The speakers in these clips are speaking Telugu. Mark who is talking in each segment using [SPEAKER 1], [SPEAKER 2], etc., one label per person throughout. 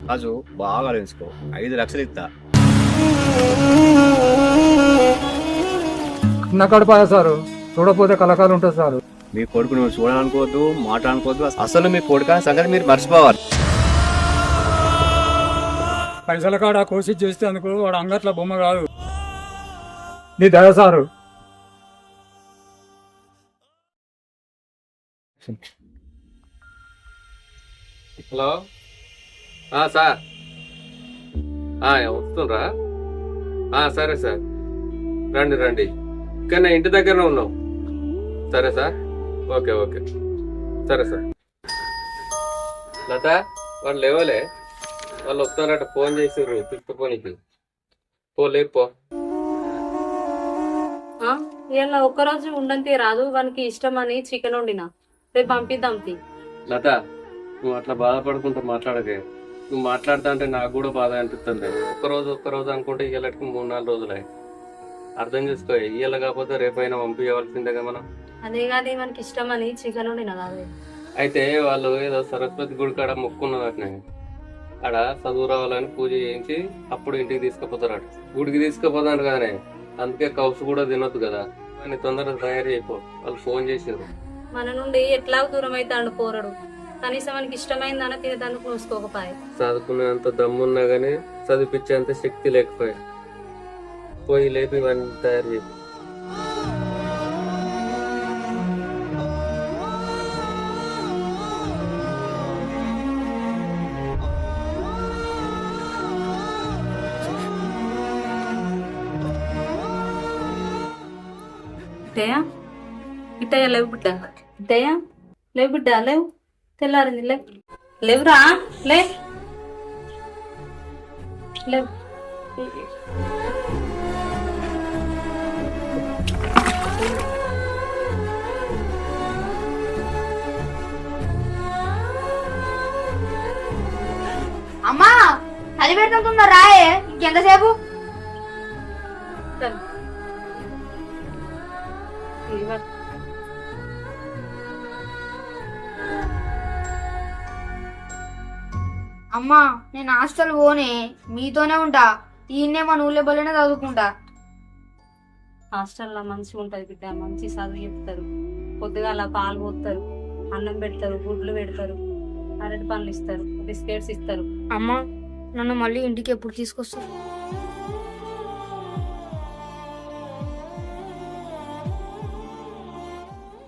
[SPEAKER 1] రాజు బాగా తెలుసుకో, 5 లక్షలు ఇస్తా.
[SPEAKER 2] నా కడుపాయ సారు, చూడపోతే కలకాలు ఉంటుంది సారు.
[SPEAKER 1] మీ కొడుకు నువ్వు చూడాలనుకోవద్దు, మాట్లాడుకోవద్దు. అసలు మీ కొడుకు సంగతి మీరు మర్చిపోవాలి.
[SPEAKER 2] పైసల కాడ కోసి చేస్తే అందుకు వాడు అంగట్ల బొమ్మ కాదు. నీ దయ సారు.
[SPEAKER 3] Hello sir వస్తుండ్రా? సరే సార్, రండి రండి. కానీ ఇంటి దగ్గరనే ఉన్నాం. సరే సార్, ఓకే ఓకే, సరే సార్. లత వాళ్ళు లేవలే, వాళ్ళు వస్తారట, ఫోన్ చేసిర్రు తీసుకుపోనీకి. లేపో.
[SPEAKER 4] ఇలా ఒక్కరోజు ఉండంతే రాదు, వానికి ఇష్టం అని చికెన్ వండినా, రేపు పంపిద్దాం తీ.
[SPEAKER 3] లత నువ్వు అట్లా బాధపడుకుంటూ మాట్లాడకే. నువ్వు మాట్లాడుతా అంటే నాకు కూడా బాధ అనిపిస్తుంది. ఒక్కరోజు అనుకుంటే ఇయ్యాలకి 3-4 రోజులే. అర్థం చేసుకో, ఇయ్యాల కాకపోతే రేపైనా పంపించవలసిందేగా మనం.
[SPEAKER 4] అదే కానీ మనకి ఇష్టం అని చికెన్ వండినా కాదు.
[SPEAKER 3] అయితే వాళ్ళు ఏదో సరస్వతి గుడి కాడ మొక్కున్నదటనే. ఆడ చదువు రావాలని పూజ చేయించి అప్పుడు ఇంటికి తీసుకుపోతారట. గుడికి తీసుకుపోతాను కదనే, అందుకే కౌసు కూడా తినొద్దు కదా అని తొందరగా తయారు అయిపో. వాళ్ళు ఫోన్ చేసారు.
[SPEAKER 4] మన నుండి ఎట్లా దూరం అయితే పోరడు, కనీసం మనకి ఇష్టమైందన్న తినదానికి చూసుకోకపోయా.
[SPEAKER 3] చదువుకునేంత దమ్మున్నా గానీ చదివిపించేంత శక్తి లేకపోయా. పోయి లేపి ఇవన్నీ తయారు చేయి.
[SPEAKER 4] ఇట్టయా ఇట్టయ్యా, లేవు బిడ్డ. ఇట్టయ్యా లేవు బిడ్డ, లేవు. తెల్లారింది, లేవు. లేవురా, లే లేవు.
[SPEAKER 5] అమ్మా అది పెడుతుందా రాయే, ఇంకెంతసేపు? అమ్మా నేను హాస్టల్ పోనే, మీతోనే ఉంటా. ఈయన్నే మన ఊళ్ళో బల్లనే చదువుకుంటా.
[SPEAKER 4] హాస్టల్లో మంచిగా ఉంటది బిడ్డ, మంచి చదువు చెప్తారు. పొద్దుగాల పాలు పోస్తారు, అన్నం పెడతారు, గుడ్లు పెడతారు, అరటి పండ్లు ఇస్తారు, బిస్కెట్స్ ఇస్తారు.
[SPEAKER 5] అమ్మా నన్ను మళ్ళీ ఇంటికి ఎప్పుడు తీసుకొస్తారు?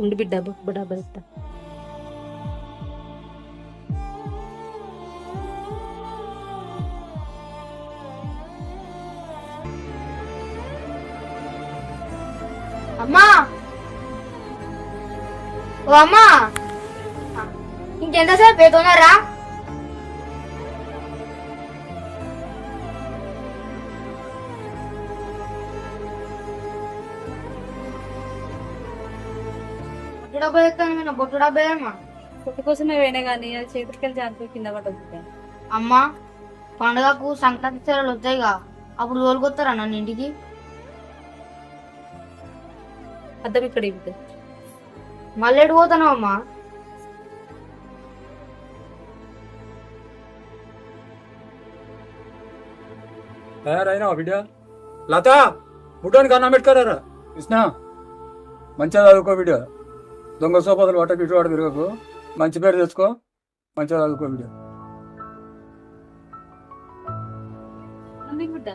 [SPEAKER 4] ఉండి బిడ్డ, బుడ్డ పెడతా.
[SPEAKER 5] అమ్మా ఓ అమ్మా, ఇంకెంతసేపు తొందరరా? బొట్టు డబ్బా ఎత్తాను, బొట్టు డబ్బా ఏమా?
[SPEAKER 4] పుట్టు కోసమే పోయినా కానీ అది చేతికి జారిపోయి కింద పడ్డది.
[SPEAKER 5] అమ్మా పండుగకు సంక్రాంతి చీరలు వస్తాయిగా, అప్పుడు తోలుకొస్తారా నన్ను ఇంటికి?
[SPEAKER 4] అద్దం ఇక్కడ బిడ్డ.
[SPEAKER 5] మళ్ళీ ఎటు పోతాను అమ్మా?
[SPEAKER 2] తయారైనా బిడ్డ. లత బుడ్డానికి అన్నం పెట్టుకోరా. కృష్ణ మంచిగా చదువుకో బిడ్డ. దొంగ సోపదలు పట్టకు, ఇటు వాడు తిరగకు. మంచి పేరు తెచ్చుకో, మంచిగా చదువుకో బిడ్డ.
[SPEAKER 4] బిడ్డ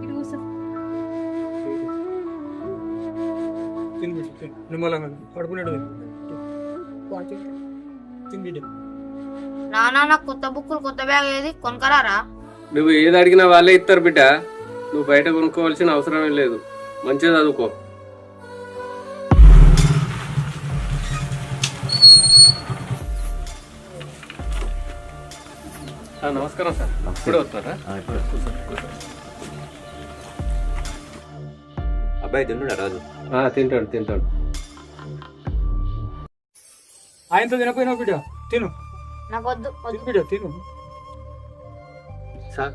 [SPEAKER 4] ఇటు కూర్చో.
[SPEAKER 2] నిమ్మలంగా పడుకునేడు బిడ్డ.
[SPEAKER 5] నానా నాకు కొత్త బుక్కులు, కొత్త బ్యాగ్ ఏది కొనకరారా?
[SPEAKER 3] నువ్వు ఏది అడిగినా వాళ్ళే ఇస్తారు బిడ్డ. నువ్వు బయట కొనుక్కోవాల్సిన అవసరమే లేదు. మంచిగా చదువుకో. నమస్కారం సార్. ఇప్పుడే వస్తారా?
[SPEAKER 1] అబ్బాయి తిన్నాడా రాజు?
[SPEAKER 3] తింటాడు.
[SPEAKER 2] ఆయనతో తినపోయినావు బిడ్డ, తిను.
[SPEAKER 5] నాకు వద్దు
[SPEAKER 2] తిను బిడ్డ, తిను.
[SPEAKER 3] సార్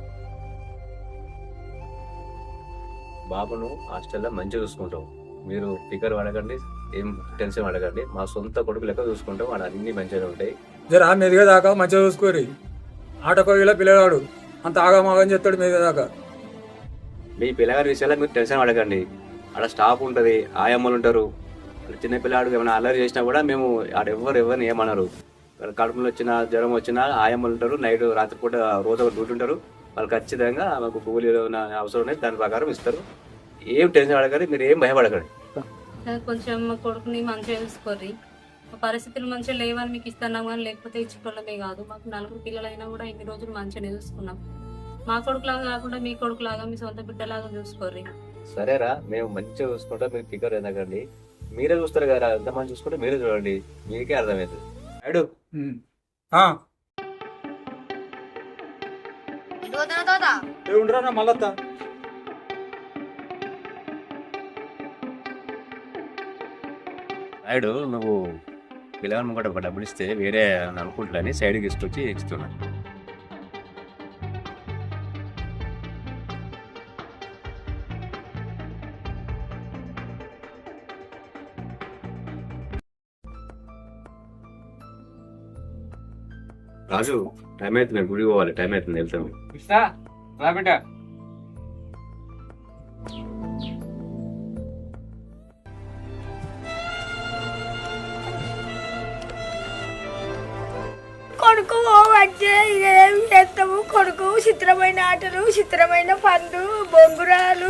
[SPEAKER 1] బాబును హాస్టల్లో మంచిగా చూసుకుంటాం. మీరు ఫికర్ పడకండి, ఏం టెన్షన్ పడకండి. మా సొంత కొడుకు లెక్క చూసుకుంటాం. వాడు అన్ని మంచిగా ఉంటాయి.
[SPEAKER 2] జర మెదిగా దాకా మంచిగా చూసుకోరి. ఆటకోగిలా పిల్లగాడు అంత ఆగమాగం చెప్తాడు మీద దాకా.
[SPEAKER 1] మీ పిల్లగారి విషయాల్లో మీరు టెన్షన్ పడకండి. అక్కడ స్టాఫ్ ఉంటుంది, ఆయమ్మలు ఉంటారు. చిన్న పిల్లాడు ఏమైనా అల్లరి చేసినా కూడా మేము ఆడ ఎవరిని ఏమన్నారు. కడుపులో వచ్చినా జ్వరం వచ్చినా ఆయమ్మలు ఉంటారు. నైట్ రాత్రిపూట రోజు ఒక డ్యూటీ ఉంటారు. వాళ్ళు ఖచ్చితంగా మాకు కూలి అవసరం ఉన్నాయి, దాని ప్రకారం ఇస్తారు. ఏం టెన్షన్ పడకండి, మీరు ఏం భయపడకండి.
[SPEAKER 4] కొంచెం మా కొడుకుని మంచిగా చూసుకోర్రి. మా పరిస్థితులు మంచిగా లేవని మీకు ఇస్తున్నాం కానీ లేకపోతే ఇచ్చుకోవడమే కాదు. మాకు 4 పిల్లలైనా కూడా ఇన్ని రోజులు మంచిగా చూసుకున్నాం. మా కొడుకులాగా కాకుండా మీ కొడుకులాగా మీ సొంత బిడ్డలాగా చూసుకోర్రి.
[SPEAKER 1] సరేరా, మేము మంచిగా చూసుకుంటాం. మీరు ఫిగర్ ఎందుకండి, మీరే చూస్తారు కదా. ఎంతమంది చూసుకుంటే మీరే చూడండి, మీకే అర్థమవుతుంది. అడు
[SPEAKER 2] ఉండరా మళ్ళత్తా.
[SPEAKER 1] నాయుడు, నువ్వు పిల్లగాని కూడా ఒక డబ్బులు ఇస్తే వేరే అనుకుంటున్నాని సైడ్కి తీసుకొచ్చి ఇస్తున్నా. రాజు, టైం అవుతుంది, గుడికి పోవాలి. టైం అవుతుంది, వెళ్తాము.
[SPEAKER 3] రా బిడ్డ.
[SPEAKER 6] కొడుకు వచ్చే ఏం చేస్తాము? కొడుకు చిత్రమైన ఆటలు, చిత్రమైన పండ్లు, బొంగురాలు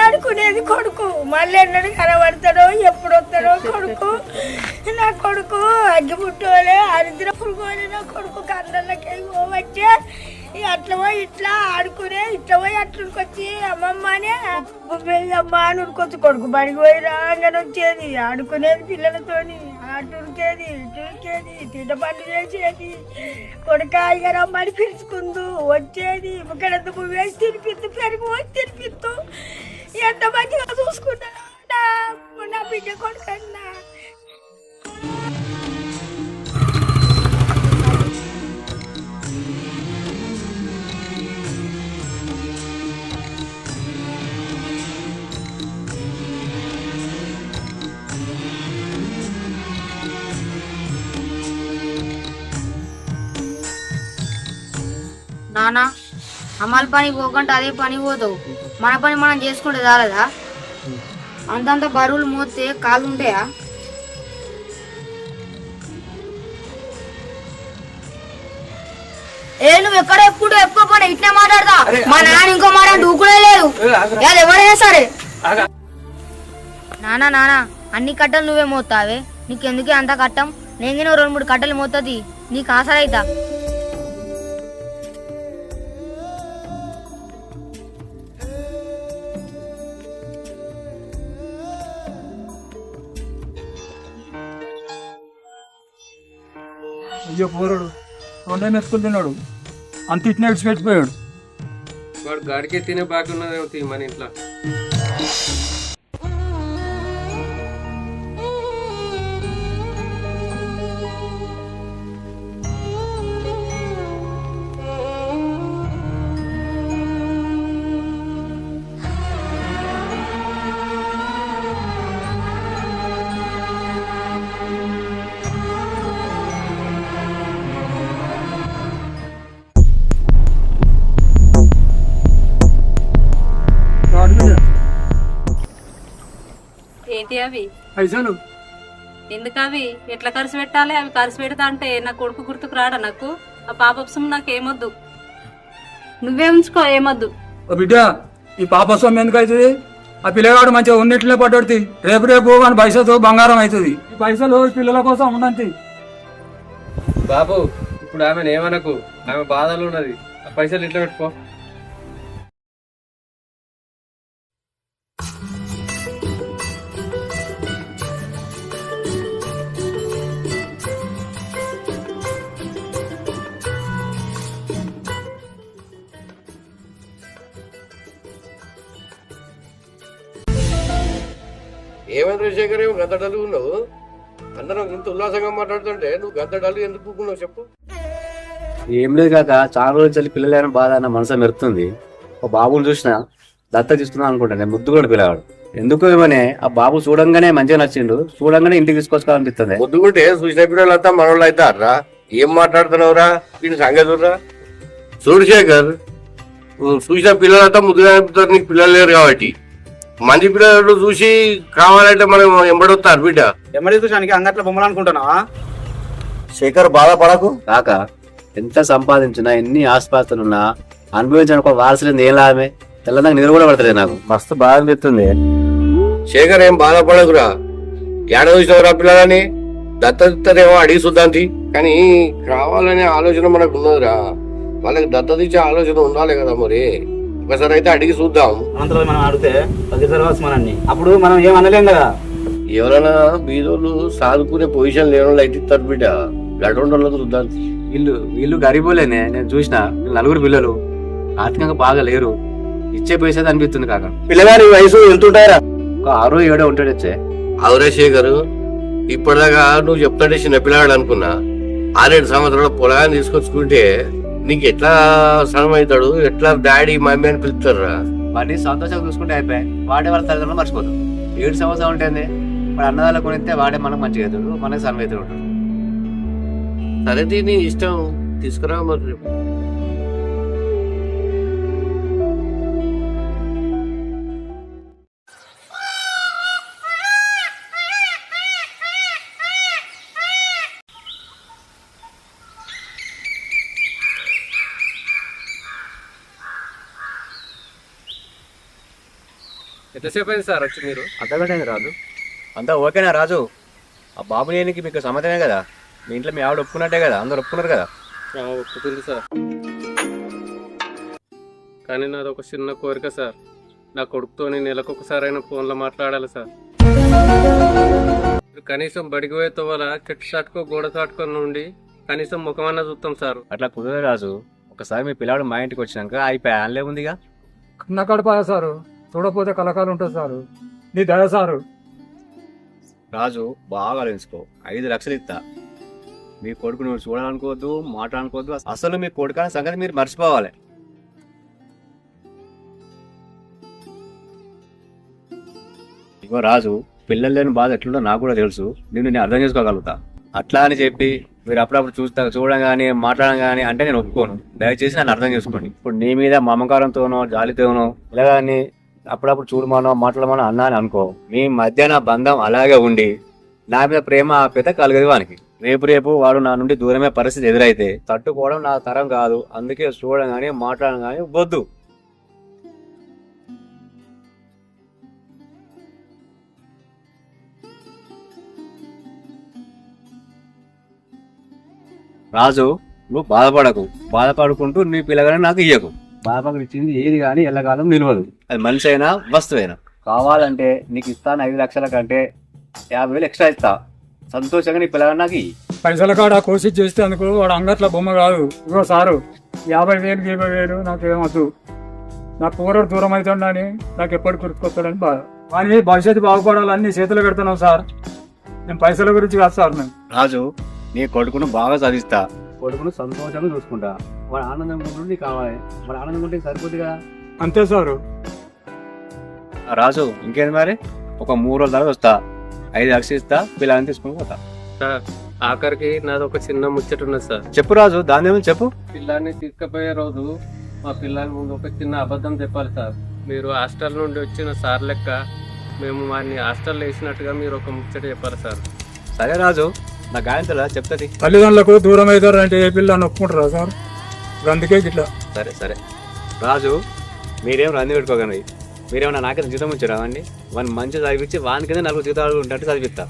[SPEAKER 6] ఆడుకునేది కొడుకు. మళ్ళీ ఎన్నడు కనబడతాడో, ఎప్పుడు వస్తాడో కొడుకు. నా కొడుకు అగ్గిపుట్టోలే, అరిద్ర పురుగోలే. నా కొడుకు కందలకి వచ్చే అట్లా పోయి ఇట్లా ఆడుకునే, ఇట్లా పోయి అట్లుకొచ్చి అమ్మమ్మనే అమ్మ అని ఉరుకొచ్చు. కొడుకు బడికి పోయి రాగానే వచ్చేది, ఆడుకునేది పిల్లలతోని. అటురికేది ఇటురికేది, తింట పనులు చేసేది. కొడుక అయ్యారమ్మని పిలుచుకుందు వచ్చేది. ఇక్కడ నువ్వు వేసి తినిపిస్తూ, పెరుగు వచ్చి తినిపిస్తూ ఎంత మంచిగా చూసుకుంటాను నా బిడ్డ కొడుకన్నా.
[SPEAKER 5] నానా, అమలు పని పోకుండా అదే పని పోతావు. మన పని మనం చేసుకుంటే చాలదా? అంతంత బరువులు మోస్తే కాళ్ళు ఉంటాయా? నువ్వు ఎక్కడ ఎప్పుడు ఎక్కువ పని ఇట్లా మాట్లాడతా. మా నాన్న ఇంకో మాట దూకుడే లేదు. ఎవరైనా సరే నానా నానా, అన్ని కట్టలు నువ్వే మోస్తావే. నీకెందుకే అంత కట్టం? నేను 2-3 కట్టలు మోతుంది, నీకు ఆసరైతా.
[SPEAKER 2] అయ్యో పోరాడు, 2 మెతుకులు తిన్నాడు, అంత ఇట్నే విడిచిపెట్టిపోయాడు.
[SPEAKER 3] వాడు గాడికే తినే బాకీ ఉన్నదేమో మన ఇంట్లో.
[SPEAKER 4] ఏంటి అవి
[SPEAKER 2] పైసలు
[SPEAKER 4] ఎందుకు? అవి ఎట్లా ఖర్చు పెట్టాలి? అవి ఖర్చు పెడతా అంటే నా కొడుకు గుర్తుకు రాడా? నాకు ఆ పాపం నాకేమొద్దు, నువ్వే ఉంచుకో, ఏమొద్దు.
[SPEAKER 2] ఓ బిడ్డ, ఈ పాప సొమ్ము ఎందుకు అవుతుంది? ఆ పిల్లగాడు మంచిగా ఉన్నట్లే పడ్డది. రేపు అని పైసతో బంగారం అవుతుంది. ఈ పైసలు పిల్లల కోసం ఉన్నంతి.
[SPEAKER 3] బాబు, ఇప్పుడు ఆమెను ఏమనకు, ఆమె బాధలు ఉన్నది. ఆ పైసలు ఇట్లా పెట్టుకో.
[SPEAKER 7] ఏమైనా శేఖర్, ఏమో గద్దడలు ఉన్నావు? అందరం ఇంత ఉల్లాసంగా మాట్లాడుతుంటే నువ్వు గద్దడలు ఎందుకు కూకున్నావు చెప్పు.
[SPEAKER 1] ఏం లేదు కాక, చాలా రోజులు పిల్లలైన బాధ అన్న మనసు మెరుతుంది. ఒక బాబుని చూసినా దత్త తీసుకుందాం అనుకుంటా. నేను ముద్దు కూడా పిల్లగాడు. ఎందుకు ఏమనే ఆ బాబు చూడంగానే మంచిగా నచ్చిండు. చూడంగానే ఇంటికి తీసుకొచ్చుకోవాలనిపిస్తుంది.
[SPEAKER 7] ముద్దుకుంటే చూసిన పిల్లలంతా మనోళ్ళు అవుతారా? ఏం మాట్లాడుతున్నావురా? వీడి సంగతురా? చూడు శేఖర్, నువ్వు చూసిన పిల్లలంతా ముద్దుగా అనిపిస్తారు, నీకు పిల్లలు లేరు కాబట్టి. మంచి పిల్లలు చూసి కావాలంటే మనం ఎంబడొస్తారు బిడ్డ.
[SPEAKER 1] ఎమ్మడి చూసానికి అంగట్లో బొమ్మలు అనుకుంటున్నావా?
[SPEAKER 8] శేఖర్ బాధపడకు.
[SPEAKER 1] కాక ఎంత సంపాదించినా ఎన్ని ఆస్పాస్తులున్నా అనుభవించడానికి ఒక వారసులేదు ఏం లాభమే. తెల్లదాకా నిద్ర కూడా పడుతుంది నాకు. మస్తు బాధ అనిపిస్తుంది.
[SPEAKER 7] శేఖర్ ఏం బాధపడకురా, ఏడ చూసినవరా పిల్లలని దత్తతేమో అడిగి చూద్దాంతి, కానీ కావాలనే ఆలోచన మనకు ఉన్నదిరా. వాళ్ళకి దత్తత ఇచ్చే ఆలోచన ఉండాలి కదా, మరి ఒకసారి అయితే అడిగి చూద్దాం.
[SPEAKER 8] అంతలో మనం అడిగితే పది తర్వాత మనల్ని అప్పుడు మనం ఏం అనలేం కదా.
[SPEAKER 7] ఎవరైనా బీదోళ్ళు సాదుకునే పొజిషన్ లేని వాళ్ళు అయితే ఇస్తారు బిడ్డ, అటువంటి వాళ్ళని చూద్దాం.
[SPEAKER 1] వీళ్ళు గరీబులేనే, నేను చూసిన నలుగురు పిల్లలు ఆర్థికంగా బాగా లేరు. ఇచ్చే పైసా అనిపిస్తుంది కాక.
[SPEAKER 8] పిల్లగారి వయసు ఎంత ఉంటారా?
[SPEAKER 1] ఒక 6 7 ఉంటాడు వచ్చే.
[SPEAKER 7] అవురే శేఖర్, ఇప్పటిదాకా నువ్వు చెప్తాడే చిన్న పిల్లగాడు అనుకున్నా. 6-7 సంవత్సరాల పొలగాన్ని తీసుకొచ్చుకుంటే నీకు ఎట్లా సరం అవుతాడు, ఎట్లా డాడీ మమ్మీ అని పిలుస్తారా?
[SPEAKER 1] వాడిని సంతోషంగా చూసుకుంటే అయిపోయాయి. వాడే వాళ్ళ తల్లిదండ్రులు మర్చిపోతాడు. 7 సంవత్సరాలు ఉంటుంది వాడు అన్నదాలు కొనిస్తే వాడే మనకు మంచిగా అవుతాడు, మనకి సన్మైతుడు ఉంటాడు.
[SPEAKER 7] సరే దీని ఇష్టం, తీసుకురా మరి.
[SPEAKER 3] ఎంతసేపు అయింది సార్ వచ్చి మీరు?
[SPEAKER 1] అర్థగంట అయింది రాజు. అంతా ఓకేనా రాజు? ఆ బాబు లేనికి మీకు సమ్మతమే కదా? మీ ఇంట్లో మీ ఆవిడ ఒప్పుకున్నట్టే కదా? అందరు ఒప్పుకున్నారు కదా?
[SPEAKER 3] ఒప్పుకుంది సార్, కానీ నాది ఒక చిన్న కోరిక సార్. నా కొడుకుతో నెలకొకసారైనా ఫోన్లో మాట్లాడాలి సార్. కనీసం బడికి పోయే తోవల చెట్టు చాటుకో గోడ చాటుకో నుండి కనీసం ముఖమన్నా చూస్తాం సార్.
[SPEAKER 1] అట్లా కుదరదు రాజు. ఒకసారి మీ పిల్లాడు మా ఇంటికి వచ్చినాక అయిపోయా అనలే ఉందిగా.
[SPEAKER 2] కన్న కడపాయ సారు, చూడపోతే కలకాలు ఉంటుంది సారు. నీ దయ సారు.
[SPEAKER 1] రాజు బాగా ఆలోచించుకో. 5 లక్షలు ఇస్తా. మీ కొడుకు నువ్వు చూడాలనుకోవద్దు, మాట్లాడుకోవద్దు. అసలు మీ కొడుకు అనే సంగతి మీరు మర్చిపోవాలి. ఇగో రాజు, పిల్లలు లేని బాధ ఎట్లుందో నాకు కూడా తెలుసు. నేను అర్థం చేసుకోగలుగుతా. అట్లా అని చెప్పి మీరు అప్పుడప్పుడు చూడడం కానీ మాట్లాడడం కానీ అంటే నేను ఒప్పుకోను. దయచేసి నన్ను అర్థం చేసుకోండి. ఇప్పుడు నీ మీద మమకారంతోనో జాలితోనో ఇలా కానీ అప్పుడప్పుడు చూడమనో మాట్లాడమనో అన్నా అని అనుకో. మీ మధ్య నా బంధం అలాగే ఉండి నా మీద ప్రేమ ఆప్యత కలగదు వానికి. రేపు వాడు నా నుండి దూరమే పరిస్థితి ఎదురైతే తట్టుకోవడం నా తరం కాదు. అందుకే చూడడం కానీ మాట్లాడడం కానీ వద్దు. రాజు, నువ్వు బాధపడుకుంటూ నీ పిల్లగానే నాకు ఇయ్యకు. బాధపడి ఇచ్చింది ఏది కానీ ఎల్లకాలం నిలవదు. అది మనిషి అయినా వస్తువైనా. కావాలంటే నీకు ఇస్తాను 5 లక్షల కంటే 50,000 ఎక్స్ట్రా ఇస్తా. సంతోషంగా నీ పిల్లగానే నాకు ఇయ్యి.
[SPEAKER 2] పైసల కాడ కోసి చేస్తే అందుకు వాడు అంగట్ల బొమ్మ కాదు. ఇగో సారు, 50,000 నాకేమద్దు. నా పూర్వ దూరం అవుతుండని నాకు ఎప్పటి గుర్తుకొస్తాడని బాధ. కానీ భవిష్యత్తు బాగుపడాలని చేతులు పెడుతున్నాం సార్. నేను పైసల గురించి కాదు సార్. నేను
[SPEAKER 1] రాజు, నీ కొడుకును బాగా చదివిస్తా. కొడుకును సంతోషంగా చూసుకుంటా. వాడు ఆనందంగా ఉండి కావాలి. వాడు ఆనందంగా ఉంటే సరిపోద్ది కదా.
[SPEAKER 2] అంతే సారు.
[SPEAKER 1] రాజు, ఇంకేంది మరి? ఒక 3 రోజుల తర్వాత వస్తా. 5 లక్షలు ఇస్తా. పిల్లల్ని తీసుకుని పోతా.
[SPEAKER 3] సార్, ఆఖరికి నాది ఒక చిన్న ముచ్చట ఉన్నది సార్.
[SPEAKER 1] చెప్పు రాజు, దాని ఏమో చెప్పు.
[SPEAKER 3] పిల్లాన్ని తీసుకుపోయే రోజు మా పిల్లల ముందు ఒక చిన్న అబద్ధం చెప్పాలి సార్. మీరు హాస్టల్ నుండి వచ్చిన సార్ లెక్క మేము వాడిని హాస్టల్లో వేసినట్టుగా మీరు ఒక ముచ్చట చెప్పాలి సార్.
[SPEAKER 1] సరే రాజు, నా గాయంతలా చెప్తుంది.
[SPEAKER 2] తల్లిదండ్రులకు దూరం అవుతారు అంటే ఏ పిల్లని ఒప్పుకుంటారా సార్? అందుకే గిట్లా.
[SPEAKER 1] సరే రాజు, మీరేం రంది పెట్టుకోకండి. మీరేమన్నా నాకైతే జీతం ఇచ్చారా అండి? వాడిని మంచిగా చదివించి వాని కింద 4 జీతాలు ఉంటే చదివిస్తా.